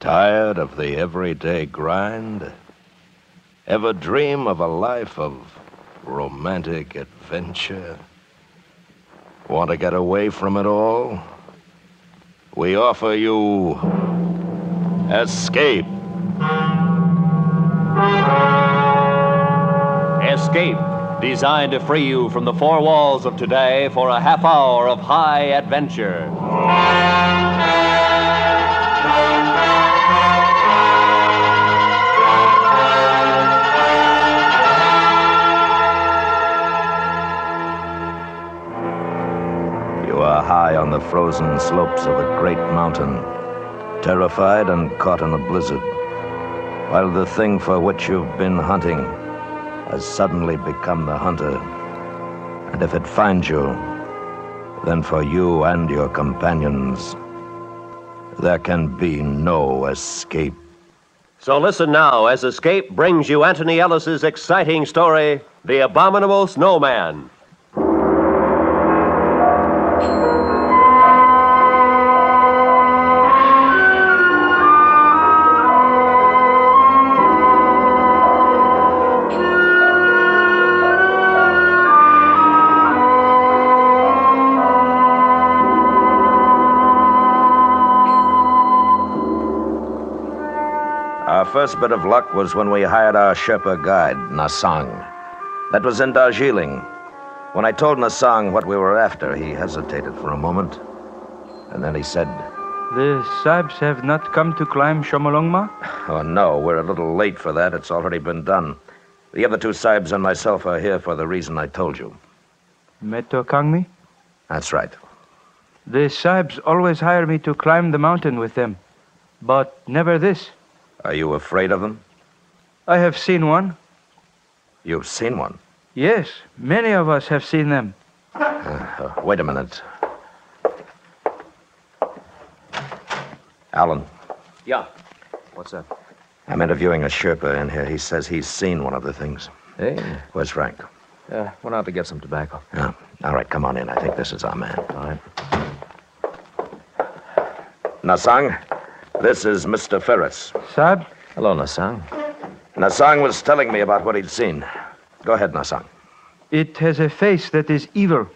Tired of the everyday grind? Ever dream of a life of romantic adventure? Want to get away from it all? We offer you Escape. Escape, designed to free you from the four walls of today for a half hour of high adventure. You are high on the frozen slopes of a great mountain, terrified and caught in a blizzard, while the thing for which you've been hunting has suddenly become the hunter. And if it finds you, then for you and your companions, there can be no escape. So listen now as Escape brings you Anthony Ellis's exciting story, The Abominable Snowman. Our first bit of luck was when we hired our Sherpa guide, Nasang. That was in Darjeeling. When I told Nasang what we were after, he hesitated for a moment. And then he said, The Sahibs have not come to climb Shomolungma? "Oh, no, we're a little late for that. It's already been done. The other two Sahibs and myself are here for the reason I told you." Meto Kangmi? That's right. The Sahibs always hire me to climb the mountain with them, but never this. Are you afraid of them? I have seen one. You've seen one? Yes, many of us have seen them. Wait a minute. Alan. Yeah. What's that? I'm interviewing a Sherpa in here. He says he's seen one of the things. Hey. Where's Frank? Went out to get some tobacco. Oh, all right, come on in. I think this is our man. All right. Nasang, this is Mr. Ferris. Sahib? Hello, Nasang. Nasang was telling me about what he'd seen. Go ahead, Nasang. It has a face that is evil.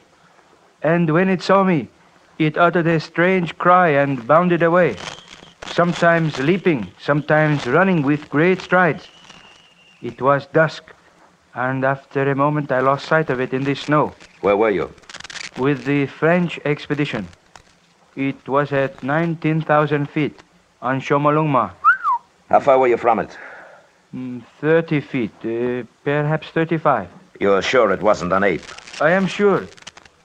And when it saw me, it uttered a strange cry and bounded away. Sometimes leaping, sometimes running with great strides. It was dusk, and after a moment I lost sight of it in the snow. Where were you? With the French expedition. It was at 19,000 feet on Shomolungma. How far were you from it? 30 feet, perhaps 35. You're sure it wasn't an ape? I am sure.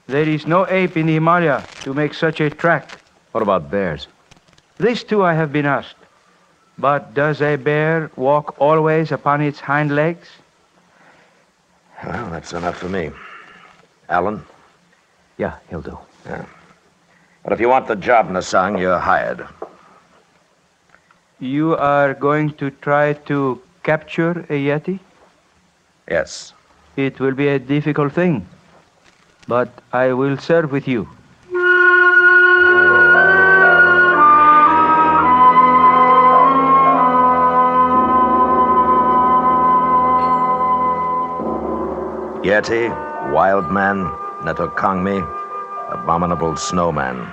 There is no ape in the Himalaya to make such a track. What about bears? This too I have been asked. But does a bear walk always upon its hind legs? Well, that's enough for me. Alan? Yeah, he'll do. Yeah. But if you want the job, Nasang, you're hired. You are going to try to capture a Yeti? Yes. It will be a difficult thing, but I will serve with you. Yeti, Wild Man, Netokangmi, Abominable Snowman.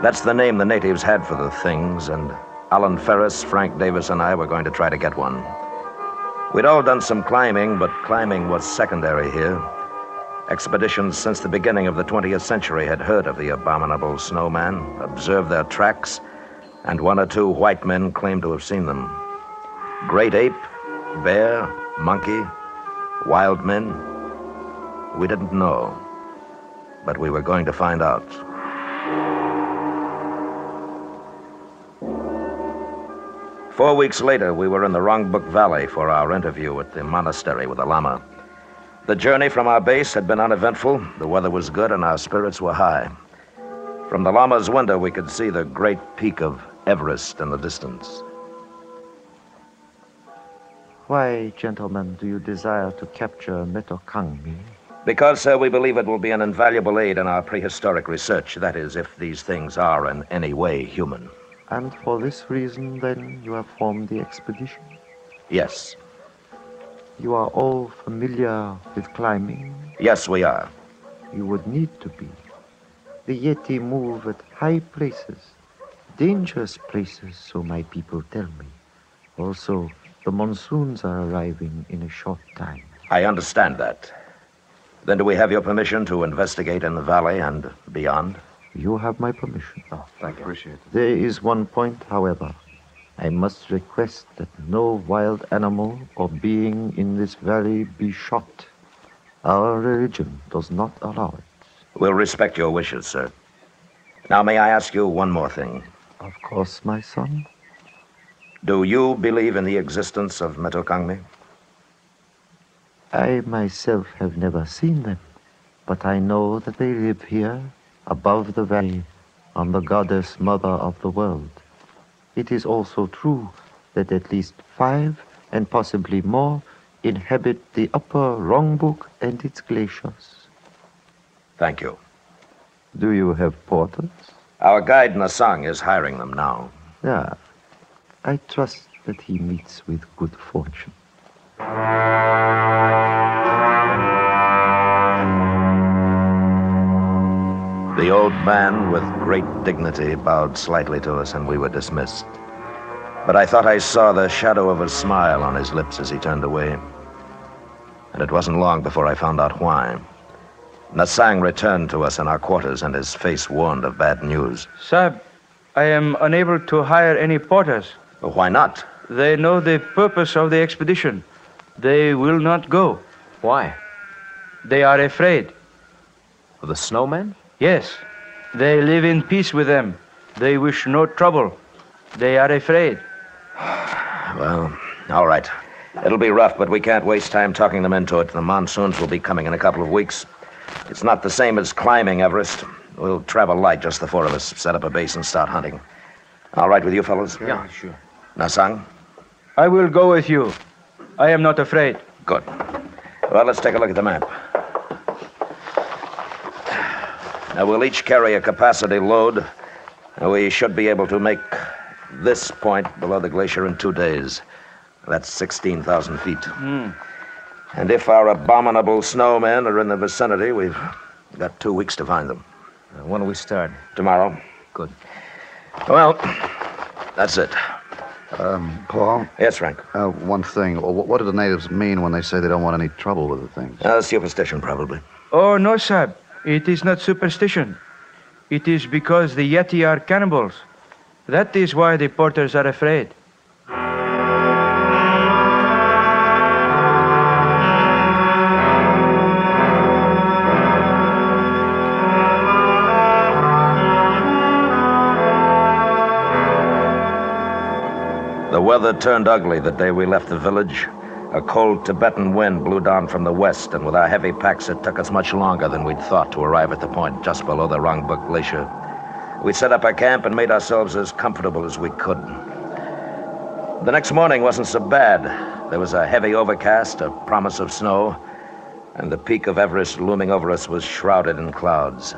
That's the name the natives had for the things, and Alan Ferris, Frank Davis, and I were going to try to get one. We'd all done some climbing, but climbing was secondary here. Expeditions since the beginning of the 20th century had heard of the Abominable Snowman, observed their tracks, and one or two white men claimed to have seen them. Great ape, bear, monkey, wild men, we didn't know, but we were going to find out. Four weeks later, we were in the Rongbuk Valley for our interview at the monastery with the Lama. The journey from our base had been uneventful, the weather was good, and our spirits were high. From the Lama's window, we could see the great peak of Everest in the distance. Why, gentlemen, do you desire to capture Metokangmi? Because, sir, we believe it will be an invaluable aid in our prehistoric research. That is, if these things are in any way human. And for this reason, then, you have formed the expedition? Yes. You are all familiar with climbing? Yes, we are. You would need to be. The Yeti move at high places, dangerous places, so my people tell me. Also, the monsoons are arriving in a short time. I understand that. Then do we have your permission to investigate in the valley and beyond? You have my permission. Oh, thank you. Appreciate it. There is one point, however. I must request that no wild animal or being in this valley be shot. Our religion does not allow it. We'll respect your wishes, sir. Now, may I ask you one more thing? Of course, my son. Do you believe in the existence of Metokangmi? I myself have never seen them, but I know that they live here, above the valley, on the goddess mother of the world. It is also true that at least 5, and possibly more, inhabit the upper Rongbuk and its glaciers. Thank you. Do you have porters? Our guide Nasang is hiring them now. Yeah. I trust that he meets with good fortune. The old man, with great dignity, bowed slightly to us, and we were dismissed. But I thought I saw the shadow of a smile on his lips as he turned away. And it wasn't long before I found out why. Nasang returned to us in our quarters, and his face warned of bad news. Sahib, I am unable to hire any porters. Why not? They know the purpose of the expedition. They will not go. Why? They are afraid. Of the Snowman? Yes, they live in peace with them. They wish no trouble. They are afraid. Well, all right. It'll be rough, but we can't waste time talking them into it. The monsoons will be coming in a couple of weeks. It's not the same as climbing Everest. We'll travel light, just the 4 of us, set up a base and start hunting. All right with you fellows? Yeah, sure. Nasang? I will go with you. I am not afraid. Good. Well, let's take a look at the map. Now, we'll each carry a capacity load. We should be able to make this point below the glacier in 2 days. That's 16,000 feet. And if our abominable snowmen are in the vicinity, we've got 2 weeks to find them. When do we start? Tomorrow. Good. Well, that's it. Paul? Yes, Frank. One thing. What do the natives mean when they say they don't want any trouble with the things? Superstition, probably. Oh, no, Sahib. It is not superstition. It is because the Yeti are cannibals. That is why the porters are afraid. The weather turned ugly the day we left the village. A cold Tibetan wind blew down from the west, and with our heavy packs, it took us much longer than we'd thought to arrive at the point just below the Rongbuk Glacier. We set up our camp and made ourselves as comfortable as we could. The next morning wasn't so bad. There was a heavy overcast, a promise of snow, and the peak of Everest looming over us was shrouded in clouds.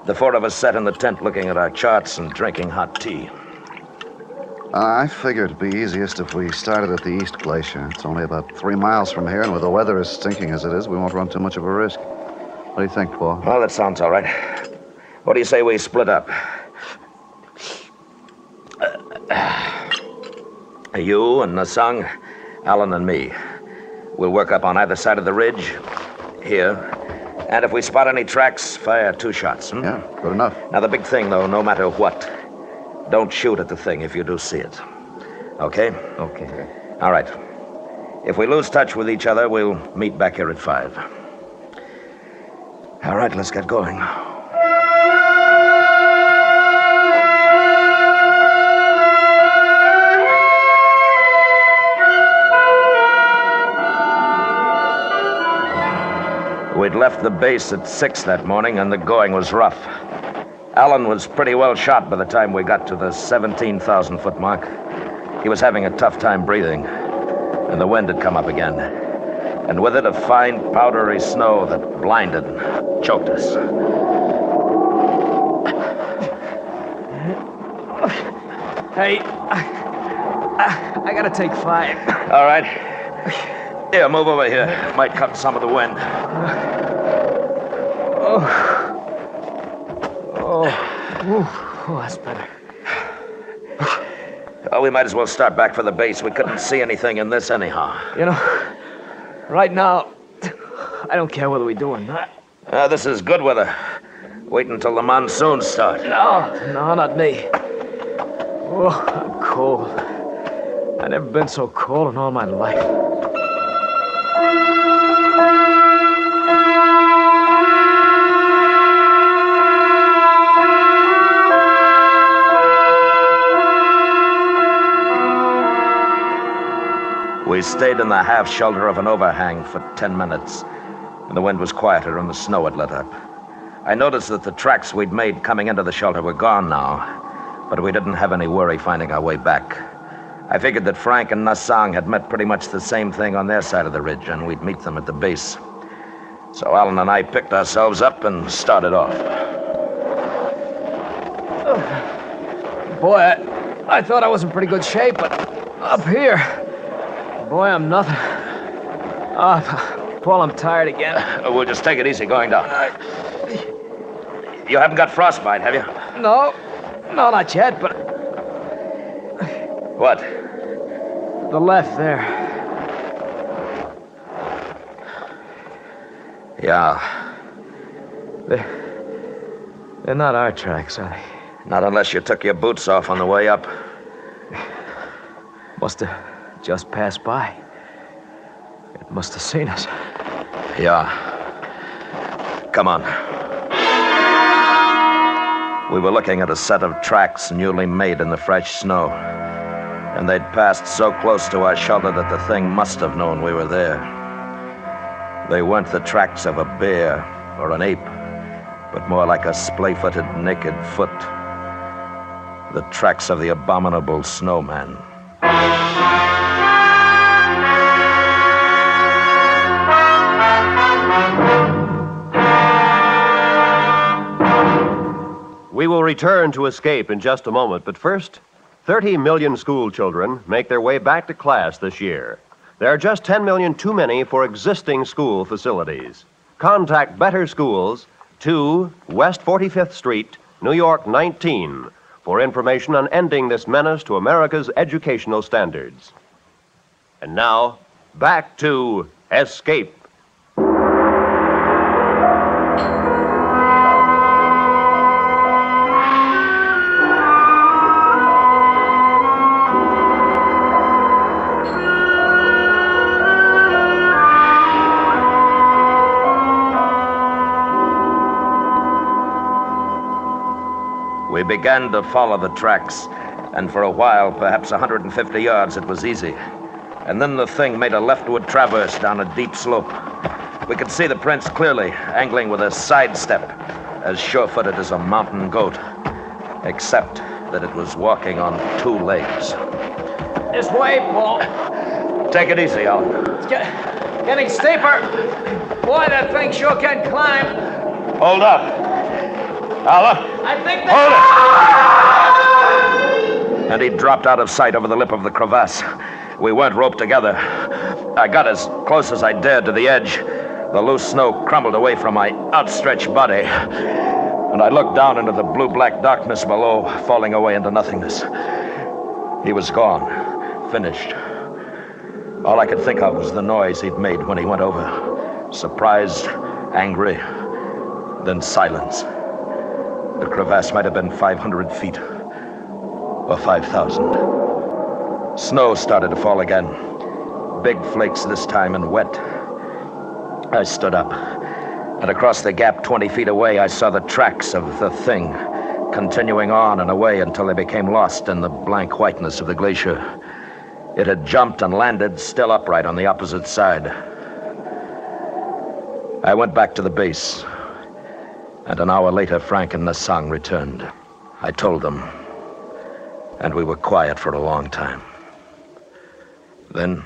The 4 of us sat in the tent looking at our charts and drinking hot tea. I figured it'd be easiest if we started at the East Glacier. It's only about 3 miles from here, and with the weather as stinking as it is, we won't run too much of a risk. What do you think, Paul? Well, that sounds all right. What do you say we split up? You and Nasang, Alan and me. We'll work up on either side of the ridge, here. And if we spot any tracks, fire 2 shots. Yeah, good enough. Now, the big thing, though, no matter what, don't shoot at the thing if you do see it. Okay? Okay. All right. If we lose touch with each other, we'll meet back here at 5. All right, let's get going. We'd left the base at 6 that morning, and the going was rough. Alan was pretty well shot by the time we got to the 17,000-foot mark. He was having a tough time breathing, and the wind had come up again. And with it, a fine, powdery snow that blinded and choked us. Hey, I gotta take 5. All right. Here, move over here. Might cut some of the wind. Oh, that's better. Oh, we might as well start back for the base. We couldn't see anything in this anyhow. You know, right now, I don't care whether we do or not. This is good weather. Wait until the monsoons start. No, not me. Oh, I'm cold. I've never been so cold in all my life. We stayed in the half shelter of an overhang for 10 minutes, and the wind was quieter and the snow had let up. I noticed that the tracks we'd made coming into the shelter were gone now, but we didn't have any worry finding our way back. I figured that Frank and Nassang had met pretty much the same thing on their side of the ridge, and we'd meet them at the base. So Alan and I picked ourselves up and started off. Boy, I thought I was in pretty good shape, but up here, boy, I'm nothing. Paul, I'm tired again. We'll just take it easy going down. You haven't got frostbite, have you? No, not yet, but What? the left there. Yeah, They're not our tracks, are they? not unless you took your boots off on the way up. Must have just passed by. It must have seen us. Yeah. Come on. We were looking at a set of tracks newly made in the fresh snow, and they'd passed so close to our shelter that the thing must have known we were there. They weren't the tracks of a bear or an ape, but more like a splay-footed, naked foot. The tracks of the abominable Snowman. We will return to Escape in just a moment, but first, 30 million school children make their way back to class this year. There are just 10 million too many for existing school facilities. Contact Better Schools, 2 West 45th Street, New York 19, for information on ending this menace to America's educational standards. And now, back to Escape. We began to follow the tracks, and for a while, perhaps 150 yards, it was easy. And then the thing made a leftward traverse down a deep slope. We could see the prints clearly, angling with a sidestep, as sure-footed as a mountain goat, except that it was walking on 2 legs. This way, Paul. Take it easy, Alan. It's getting steeper. Boy, that thing sure can climb. Hold up. Alan. I think Hold it! And he dropped out of sight over the lip of the crevasse. We weren't roped together. I got as close as I dared to the edge. The loose snow crumbled away from my outstretched body, and I looked down into the blue-black darkness below, falling away into nothingness. He was gone, finished. All I could think of was the noise he'd made when he went over. Surprised, angry, then silence. The crevasse might have been 500 feet, or 5,000. Snow started to fall again. Big flakes this time and wet. I stood up, and across the gap 20 feet away, I saw the tracks of the thing, continuing on and away until they became lost in the blank whiteness of the glacier. It had jumped and landed still upright on the opposite side. I went back to the base, and an hour later, Frank and Nassang returned. I told them, and we were quiet for a long time. Then...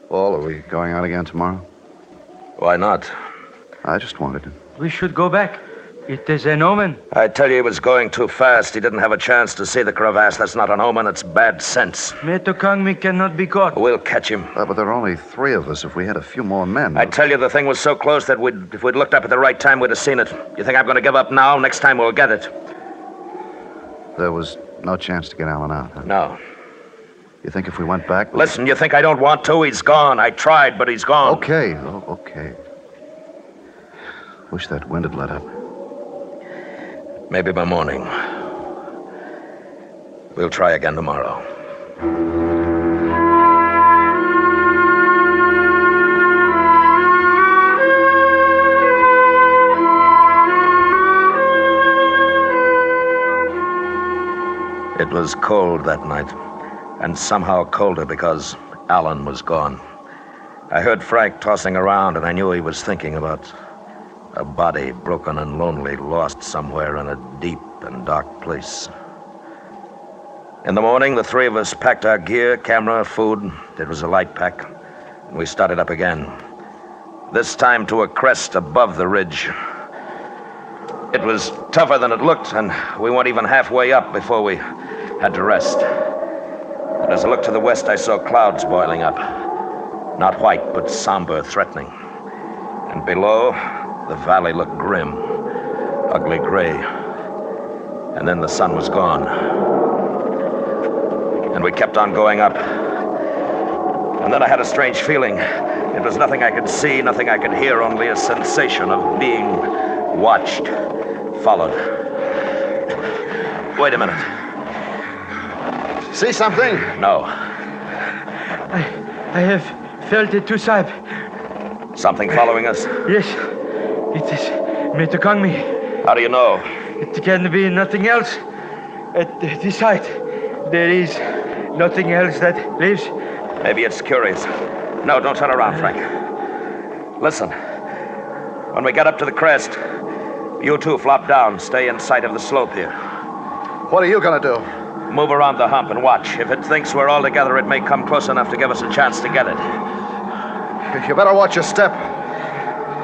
Paul, are we going out again tomorrow? Why not? I just wanted to. We should go back. It is an omen. I tell you, he was going too fast. He didn't have a chance to see the crevasse. That's not an omen, it's bad sense. Metokangmi cannot be caught. We'll catch him. But there are only 3 of us. If we had a few more men... I tell you, the thing was so close that if we'd looked up at the right time, we'd have seen it. You think I'm going to give up now? Next time we'll get it. There was no chance to get Alan out, huh? No. You think if we went back... Listen, you think I don't want to? He's gone. I tried, but he's gone. Okay. Oh, okay. Wish that wind had let up. Maybe by morning. We'll try again tomorrow. It was cold that night, and somehow colder because Alan was gone. I heard Frank tossing around, and I knew he was thinking about a body, broken and lonely, lost somewhere in a deep and dark place. In the morning, the 3 of us packed our gear, camera, food. It was a light pack, and we started up again. This time to a crest above the ridge. It was tougher than it looked, and we weren't even halfway up before we had to rest. And as I looked to the west, I saw clouds boiling up. Not white, but somber, threatening. And below, the valley looked grim, ugly gray. And then the sun was gone. And we kept on going up. And then I had a strange feeling. It was nothing I could see, nothing I could hear, only a sensation of being watched, followed. Wait a minute. See something? No. I have felt it too, Sahib. Something following us? Yes. It is Metokangmi. How do you know? It can be nothing else. At this height, there is nothing else that lives. Maybe it's curious. No, don't turn around, Frank. Listen. When we get up to the crest, you 2 flop down. Stay in sight of the slope here. What are you going to do? Move around the hump and watch. If it thinks we're all together, it may come close enough to give us a chance to get it. You better watch your step.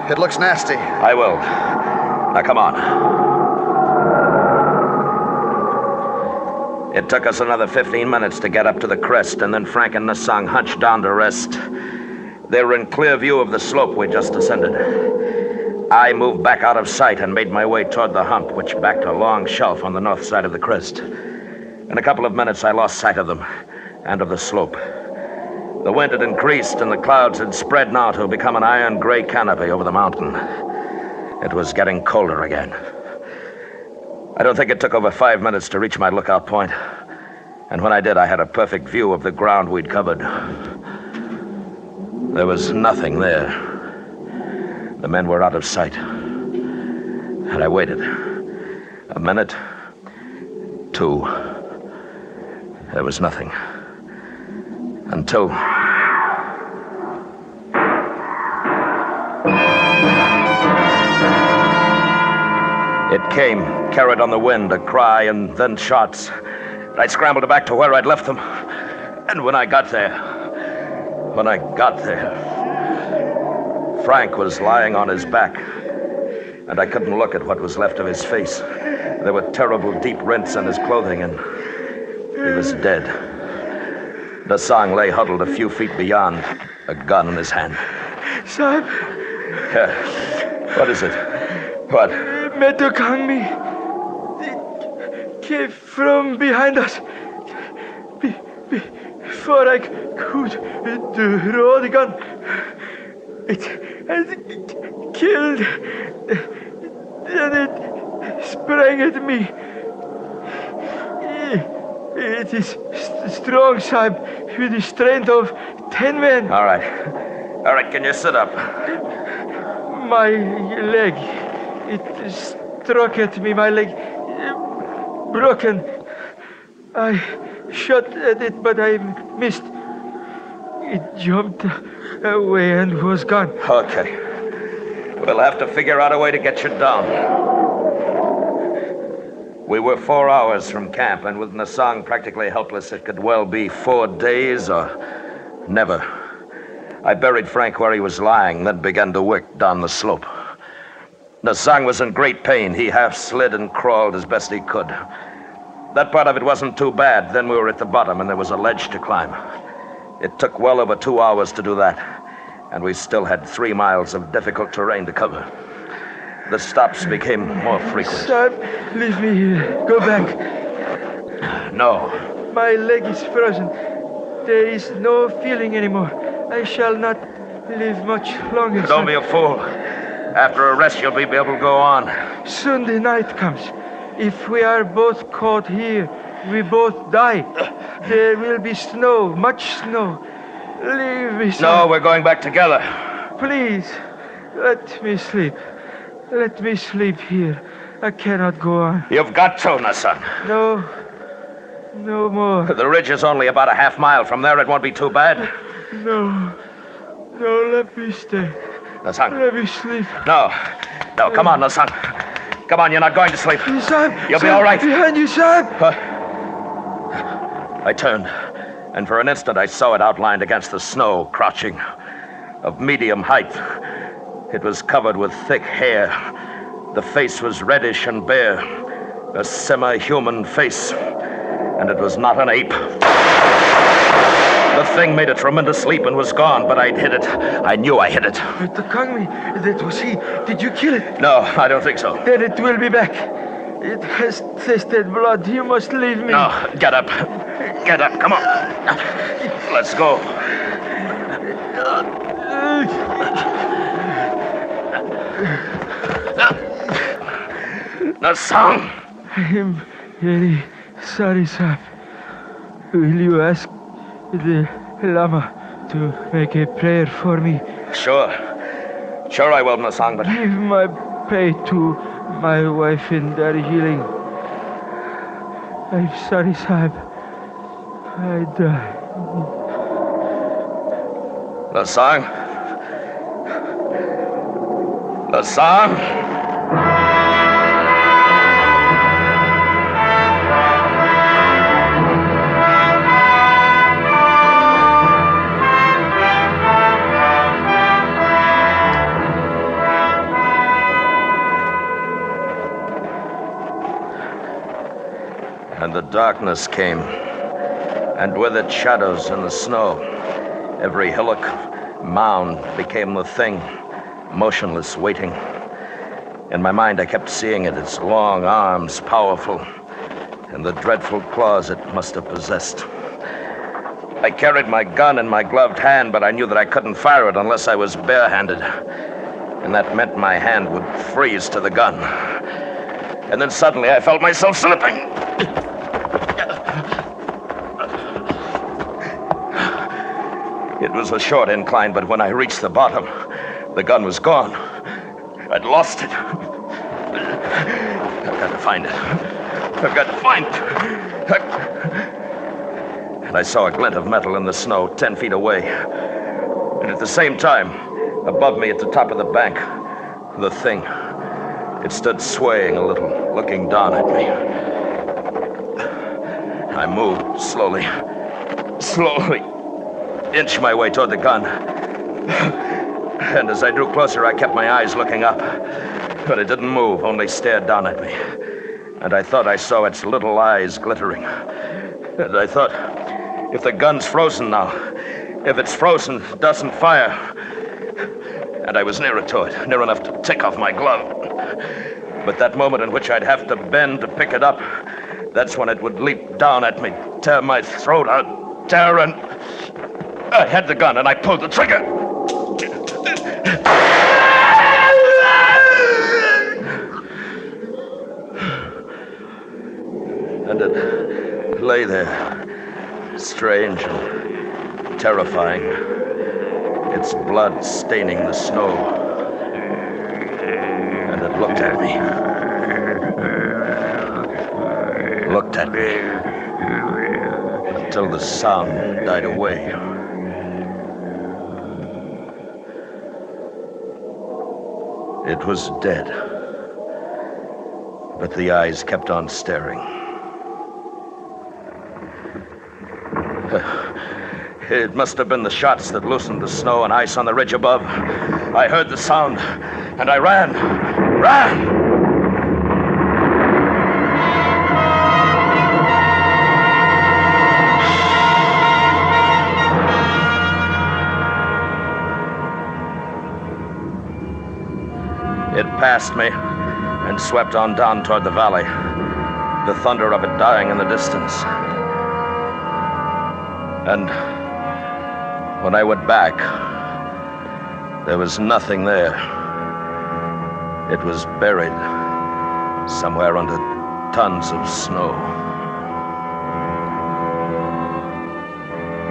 It looks nasty. I will. Now, come on. It took us another 15 minutes to get up to the crest, and then Frank and Nasang hunched down to rest. They were in clear view of the slope we just ascended. I moved back out of sight and made my way toward the hump, which backed a long shelf on the north side of the crest. In a couple of minutes, I lost sight of them and of the slope. The wind had increased, and the clouds had spread now to become an iron gray canopy over the mountain. It was getting colder again. I don't think it took over 5 minutes to reach my lookout point. And when I did, I had a perfect view of the ground we'd covered. There was nothing there. The men were out of sight. And I waited. A minute, 2. There was nothing. Until... It came, carried on the wind, a cry and then shots. I scrambled back to where I'd left them. And when I got there, Frank was lying on his back. And I couldn't look at what was left of his face. There were terrible deep rents in his clothing, and he was dead. Nasang lay huddled a few feet beyond, a gun in his hand. Sahib. What is it? What? Metokangmi. It came from behind us. Before I could draw the gun, it killed. Then it sprang at me. It is strong, Sahib, with the strength of 10 men. All right, can you sit up? My leg, it struck at me, my leg broken. I shot at it, but I missed. It jumped away and was gone. Okay. We'll have to figure out a way to get you down. We were 4 hours from camp, and with Nasang practically helpless, it could well be 4 days or never. I buried Frank where he was lying, then began to work down the slope. Nasang was in great pain. He half slid and crawled as best he could. That part of it wasn't too bad. Then we were at the bottom, and there was a ledge to climb. It took well over 2 hours to do that, and we still had 3 miles of difficult terrain to cover. The stops became more frequent. Sam, leave me here. Go back. No. My leg is frozen. There is no feeling anymore. I shall not live much longer. Don't be a fool. After a rest, you'll be able to go on. Soon the night comes. If we are both caught here, we both die. There will be snow, much snow. Leave me, Sam. No, we're going back together. Please, let me sleep. Let me sleep here. I cannot go on. You've got to, Nasang. No. No more. The ridge is only about a half mile. From there, it won't be too bad. No. No, let me stay. Nasang. Let me sleep. No. No, come on, Nasang. Come on, you're not going to sleep. Sam, You'll be Sam, all right. Behind you, Sam. I turned, and for an instant I saw it outlined against the snow, crouching, of medium height. It was covered with thick hair. The face was reddish and bare, a semi-human face, and it was not an ape. The thing made a tremendous leap and was gone, but I'd hit it. I knew I hit it. The Kangmi, that was he. Did you kill it? No, I don't think so. Then it will be back. It has tasted blood. You must leave me. No, get up. Get up, come on. Let's go. Nasang! I am very sorry, Sam. Will you ask the Lama to make a prayer for me? Sure. Sure I will, Nasang, but... Give my pay to my wife in Darjeeling. I'm sorry, Sam. I die. Nasang? Nasang? And the darkness came, and with it shadows and the snow. Every hillock, mound became the thing, motionless, waiting. In my mind, I kept seeing it, its long arms, powerful, and the dreadful claws it must have possessed. I carried my gun in my gloved hand, but I knew that I couldn't fire it unless I was barehanded. And that meant my hand would freeze to the gun. And then suddenly I felt myself slipping. It was a short incline, but when I reached the bottom, the gun was gone. I'd lost it. I've got to find it. I've got to find it. And I saw a glint of metal in the snow 10 feet away. And at the same time, above me at the top of the bank, the thing. It stood swaying a little, looking down at me. I moved slowly, inched my way toward the gun. And as I drew closer, I kept my eyes looking up. But it didn't move, only stared down at me. And I thought I saw its little eyes glittering. And I thought, if the gun's frozen now, if it's frozen, it doesn't fire. And I was nearer to it, near enough to take off my glove. But that moment in which I'd have to bend to pick it up, that's when it would leap down at me, tear my throat out, tear, and... I had the gun, and I pulled the trigger. And it lay there, strange and terrifying, its blood staining the snow. And it looked at me. Looked at me until the sound died away. It was dead, but the eyes kept on staring. It must have been the shots that loosened the snow and ice on the ridge above. I heard the sound, and I ran. Run! It passed me and swept on down toward the valley, the thunder of it dying in the distance. And when I went back, there was nothing there. It was buried somewhere under tons of snow.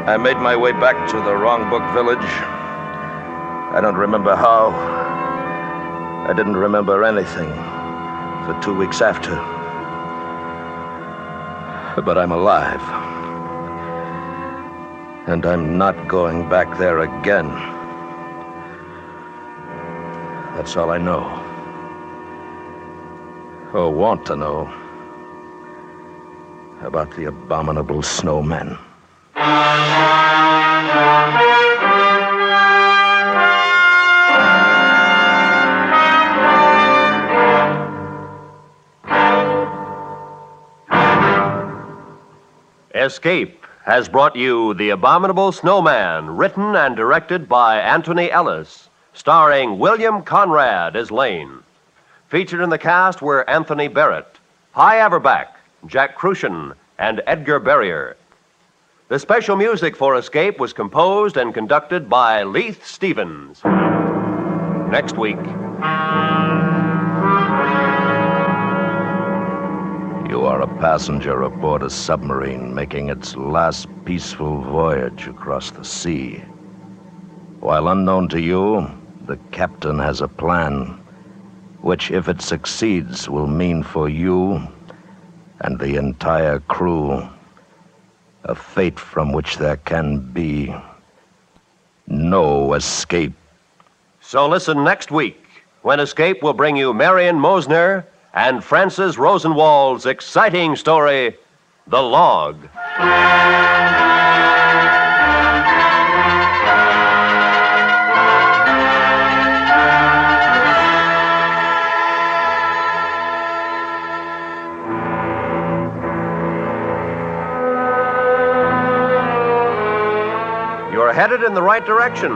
I made my way back to the Wrong Book Village. I don't remember how. I didn't remember anything for 2 weeks after. But I'm alive. And I'm not going back there again. That's all I know. Or want to know about the abominable snowman. Escape has brought you The Abominable Snowman, written and directed by Anthony Ellis, starring William Conrad as Lane. Featured in the cast were Anthony Barrett, Hy Averback, Jack Crucian, and Edgar Barrier. The special music for Escape was composed and conducted by Leith Stevens. Next week. You are a passenger aboard a submarine making its last peaceful voyage across the sea. While unknown to you, the captain has a plan, which, if it succeeds, will mean for you and the entire crew a fate from which there can be no escape. So listen next week, when Escape will bring you Marion Mosner and Francis Rosenwald's exciting story, The Log. You're headed in the right direction.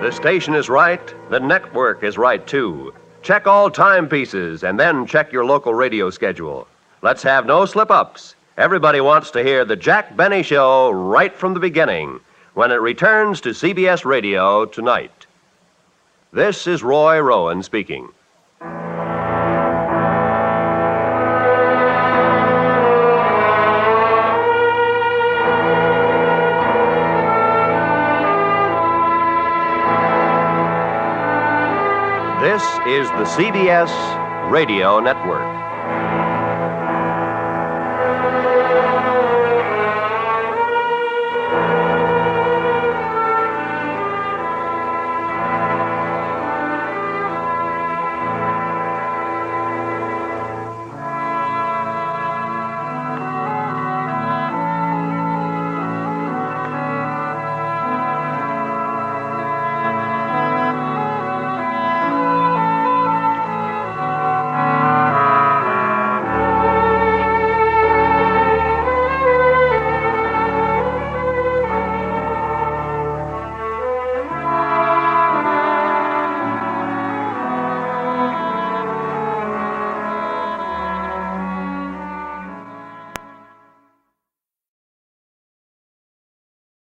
The station is right. The network is right, too. Check all timepieces and then check your local radio schedule. Let's have no slip-ups. Everybody wants to hear the Jack Benny Show right from the beginning when it returns to CBS Radio tonight. This is Roy Rowan speaking. This is the CBS Radio Network.